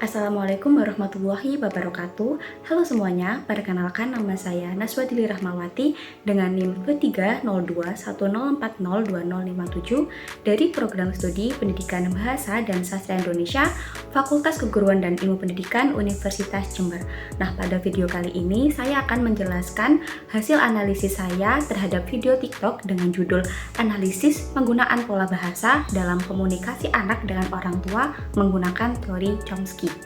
Assalamualaikum warahmatullahi wabarakatuh. Halo semuanya, perkenalkan nama saya Naswadili Rahmawati dengan NIM V30210402057 dari Program Studi Pendidikan Bahasa dan Sastra Indonesia, Fakultas Keguruan dan Ilmu Pendidikan Universitas Jember. Nah, pada video kali ini saya akan menjelaskan hasil analisis saya terhadap video TikTok dengan judul Analisis Penggunaan Pola Bahasa dalam Komunikasi Anak dengan Orang Tua menggunakan Teori Chomsky.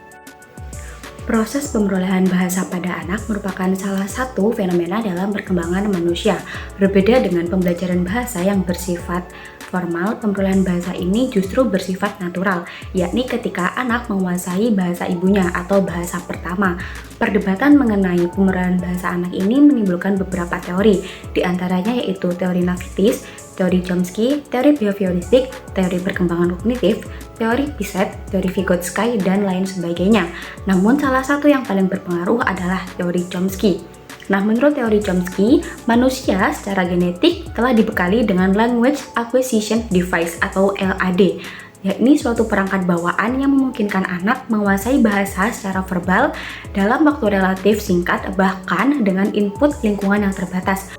Proses pemerolehan bahasa pada anak merupakan salah satu fenomena dalam perkembangan manusia. Berbeda dengan pembelajaran bahasa yang bersifat formal, pemerolehan bahasa ini justru bersifat natural, yakni ketika anak menguasai bahasa ibunya atau bahasa pertama. Perdebatan mengenai pemerolehan bahasa anak ini menimbulkan beberapa teori, diantaranya yaitu teori Navitis, teori Chomsky, teori behavioristik, teori perkembangan kognitif, teori Piaget, teori Vygotsky, dan lain sebagainya. Namun salah satu yang paling berpengaruh adalah teori Chomsky. Nah, menurut teori Chomsky, manusia secara genetik telah dibekali dengan Language Acquisition Device atau LAD, yakni suatu perangkat bawaan yang memungkinkan anak menguasai bahasa secara verbal dalam waktu relatif singkat, bahkan dengan input lingkungan yang terbatas.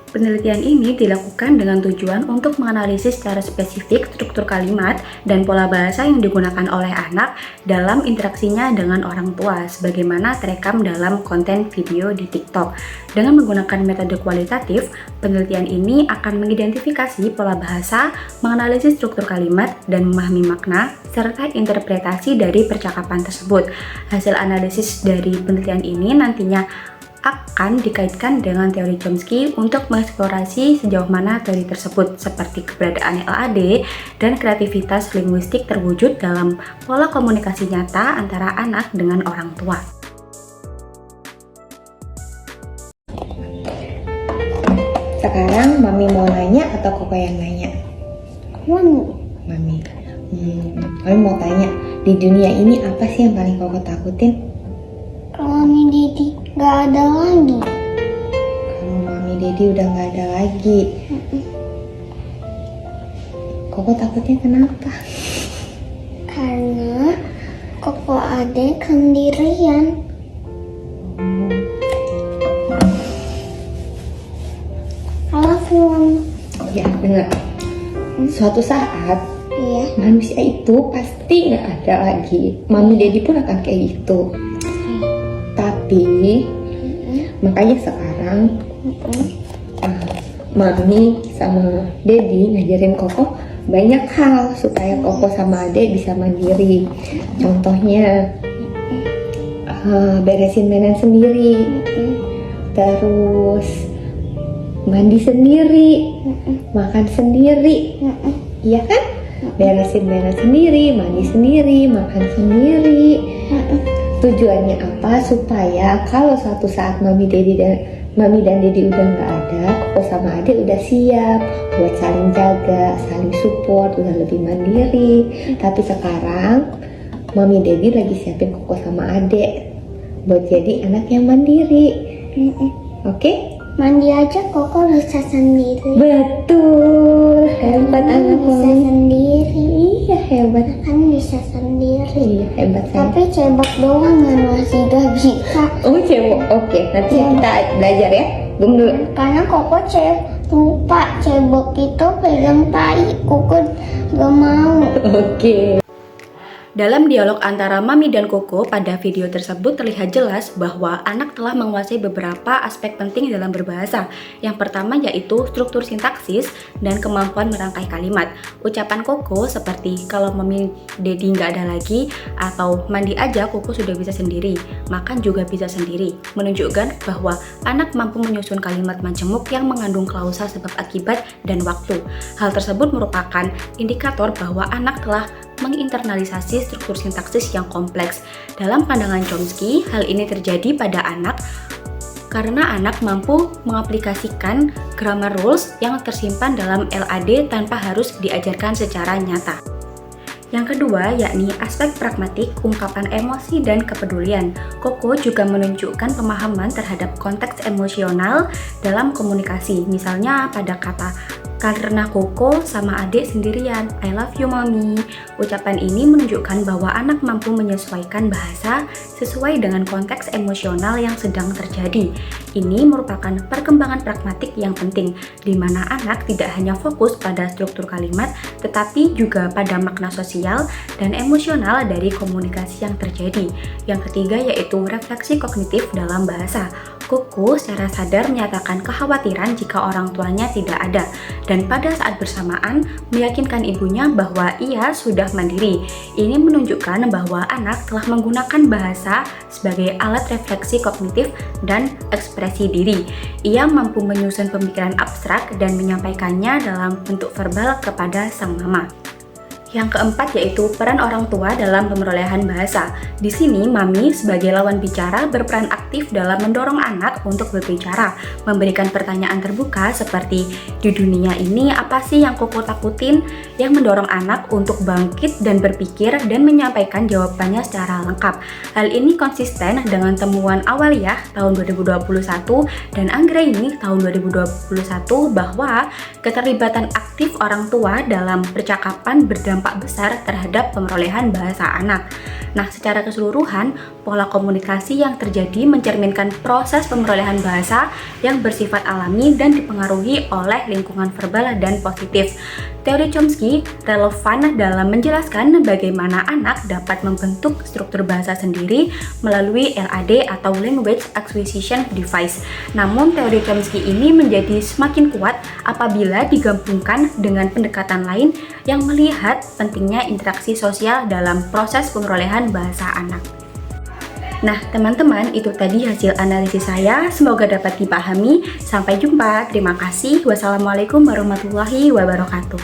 Penelitian ini dilakukan dengan tujuan untuk menganalisis secara spesifik struktur kalimat dan pola bahasa yang digunakan oleh anak dalam interaksinya dengan orang tua, sebagaimana terekam dalam konten video di TikTok. Dengan menggunakan metode kualitatif, penelitian ini akan mengidentifikasi pola bahasa, menganalisis struktur kalimat, dan memahami makna, serta interpretasi dari percakapan tersebut. Hasil analisis dari penelitian ini nantinya akan dikaitkan dengan teori Chomsky untuk mengeksplorasi sejauh mana teori tersebut, seperti keberadaan LAD dan kreativitas linguistik terwujud dalam pola komunikasi nyata antara anak dengan orang tua. Sekarang Mami mau nanya atau Koko yang nanya? Mami. Mami mau tanya, di dunia ini apa sih yang paling Koko takutin? Kalau Mami Dedi gak ada lagi. Kalau Mami Dedi udah gak ada lagi. Koko takutnya kenapa? Karena Koko adek sendirian. Halo Mami. Ya, dengar. Suatu saat Iya. manusia itu pasti gak ada lagi. Mami Dedi pun akan kayak gitu. Tapi makanya sekarang Mami sama Dedi ngajarin Koko banyak hal supaya Koko sama Ade bisa mandiri. Contohnya beresin mainan sendiri, terus mandi sendiri, makan sendiri, iya kan? Beresin mainan sendiri, mandi sendiri, makan sendiri. Tujuannya apa? Supaya kalau suatu saat Mami dan Dedi udah nggak ada, Koko sama Ade udah siap buat saling jaga, saling support, udah lebih mandiri. Tapi sekarang Mami Dedi lagi siapin Koko sama Ade buat jadi anak yang mandiri. Oke? Mandi aja Koko bisa sendiri. Betul, hebat anak bisa Mami. sendiri. Iya, hebat. Kan bisa sendiri. Iya, hebat sayang. Tapi cebok doang yang masih gak bisa. Oh, cewek. Oke, nanti kita belajar ya. Belum dulu. Karena Koko lupa cebok itu pegang tai. Koko gak mau. Oke. Dalam dialog antara Mami dan Koko pada video tersebut terlihat jelas bahwa anak telah menguasai beberapa aspek penting dalam berbahasa. Yang pertama yaitu struktur sintaksis dan kemampuan merangkai kalimat. Ucapan Koko seperti kalau Mami Dedi nggak ada lagi atau mandi aja Koko sudah bisa sendiri, makan juga bisa sendiri, menunjukkan bahwa anak mampu menyusun kalimat majemuk yang mengandung klausa sebab akibat dan waktu. Hal tersebut merupakan indikator bahwa anak telah menginternalisasi struktur sintaksis yang kompleks. Dalam pandangan Chomsky, hal ini terjadi pada anak karena anak mampu mengaplikasikan grammar rules yang tersimpan dalam LAD tanpa harus diajarkan secara nyata. Yang kedua, yakni aspek pragmatik, ungkapan emosi, dan kepedulian. Koko juga menunjukkan pemahaman terhadap konteks emosional dalam komunikasi, misalnya pada kata Karena Koko sama adik sendirian. I love you mommy. Ucapan ini menunjukkan bahwa anak mampu menyesuaikan bahasa sesuai dengan konteks emosional yang sedang terjadi. Ini merupakan perkembangan pragmatik yang penting, di mana anak tidak hanya fokus pada struktur kalimat, tetapi juga pada makna sosial dan emosional dari komunikasi yang terjadi. Yang ketiga yaitu refleksi kognitif dalam bahasa. Koko secara sadar menyatakan kekhawatiran jika orang tuanya tidak ada, dan pada saat bersamaan meyakinkan ibunya bahwa ia sudah mandiri. Ini menunjukkan bahwa anak telah menggunakan bahasa sebagai alat refleksi kognitif dan ekspresi diri. Ia mampu menyusun pemikiran abstrak dan menyampaikannya dalam bentuk verbal kepada sang mama. Yang keempat yaitu peran orang tua dalam pemerolehan bahasa. Di sini, mami sebagai lawan bicara berperan aktif dalam mendorong anak untuk berbicara, memberikan pertanyaan terbuka seperti, di dunia ini apa sih yang Koko takutin? Yang mendorong anak untuk bangkit dan berpikir dan menyampaikan jawabannya secara lengkap. Hal ini konsisten dengan temuan Awaliyah tahun 2021 dan Anggraini tahun 2021 bahwa keterlibatan aktif orang tua dalam percakapan berdampak besar terhadap pemerolehan bahasa anak. Nah, secara keseluruhan, pola komunikasi yang terjadi mencerminkan proses pemerolehan bahasa yang bersifat alami dan dipengaruhi oleh lingkungan verbal dan positif. Teori Chomsky relevan dalam menjelaskan bagaimana anak dapat membentuk struktur bahasa sendiri melalui LAD atau Language Acquisition Device. Namun, teori Chomsky ini menjadi semakin kuat apabila digabungkan dengan pendekatan lain yang melihat pentingnya interaksi sosial dalam proses pemerolehan bahasa anak. Nah, teman-teman, itu tadi hasil analisis saya. Semoga dapat dipahami. Sampai jumpa. Terima kasih. Wassalamualaikum warahmatullahi wabarakatuh.